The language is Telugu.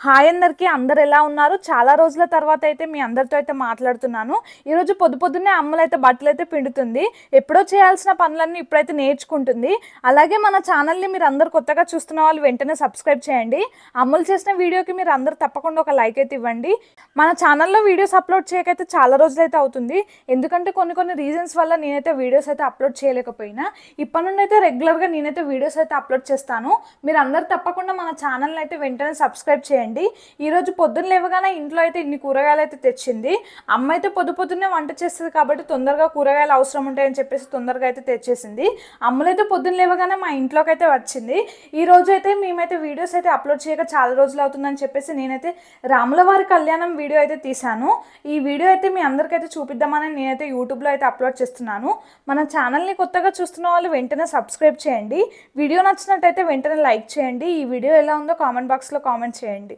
హాయ్ అందరికీ అందరు ఎలా ఉన్నారు? చాలా రోజుల తర్వాత అయితే మీ అందరితో అయితే మాట్లాడుతున్నాను. ఈరోజు పొద్దున్నే అమ్మలైతే బట్టలైతే పిండుతుంది. ఎప్పుడో చేయాల్సిన పనులన్నీ ఇప్పుడైతే నేర్చుకుంటుంది. అలాగే మన ఛానల్ని మీరు అందరు కొత్తగా చూస్తున్న వాళ్ళు వెంటనే సబ్స్క్రైబ్ చేయండి. అమ్మలు చేసిన వీడియోకి మీరు అందరు తప్పకుండా ఒక లైక్ అయితే ఇవ్వండి. మన ఛానల్లో వీడియోస్ అప్లోడ్ చేయకైతే చాలా రోజులైతే అవుతుంది. ఎందుకంటే కొన్ని రీజన్స్ వల్ల నేనైతే వీడియోస్ అయితే అప్లోడ్ చేయలేకపోయినా ఇప్పటి నుండి అయితే రెగ్యులర్గా నేనైతే వీడియోస్ అయితే అప్లోడ్ చేస్తాను. మీరు అందరు తప్పకుండా మన ఛానల్ని అయితే వెంటనే సబ్స్క్రైబ్ చేయండి. ఈ రోజు పొద్దున్న లేవగానే ఇంట్లో అయితే ఇన్ని కూరగాయలు అయితే తెచ్చింది. అమ్మ అయితే పొద్దున్నే వంట చేస్తుంది కాబట్టి తొందరగా కూరగాయలు అవసరం ఉంటాయని చెప్పేసి తొందరగా అయితే తెచ్చేసింది. అమ్మలైతే పొద్దున్న లేవగానే మా ఇంట్లోకి అయితే వచ్చింది. ఈ రోజు అయితే మేమైతే వీడియోస్ అయితే అప్లోడ్ చేయక చాలా రోజులు అవుతుందని చెప్పేసి నేనైతే రాములవారి కళ్యాణం వీడియో అయితే తీశాను. ఈ వీడియో అయితే మీ అందరికైతే చూపిద్దామని నేనైతే యూట్యూబ్లో అయితే అప్లోడ్ చేస్తున్నాను. మన ఛానల్ని కొత్తగా చూస్తున్న వాళ్ళు వెంటనే సబ్స్క్రైబ్ చేయండి. వీడియో నచ్చినట్టయితే వెంటనే లైక్ చేయండి. ఈ వీడియో ఎలా ఉందో కామెంట్ బాక్స్లో కామెంట్ చేయండి.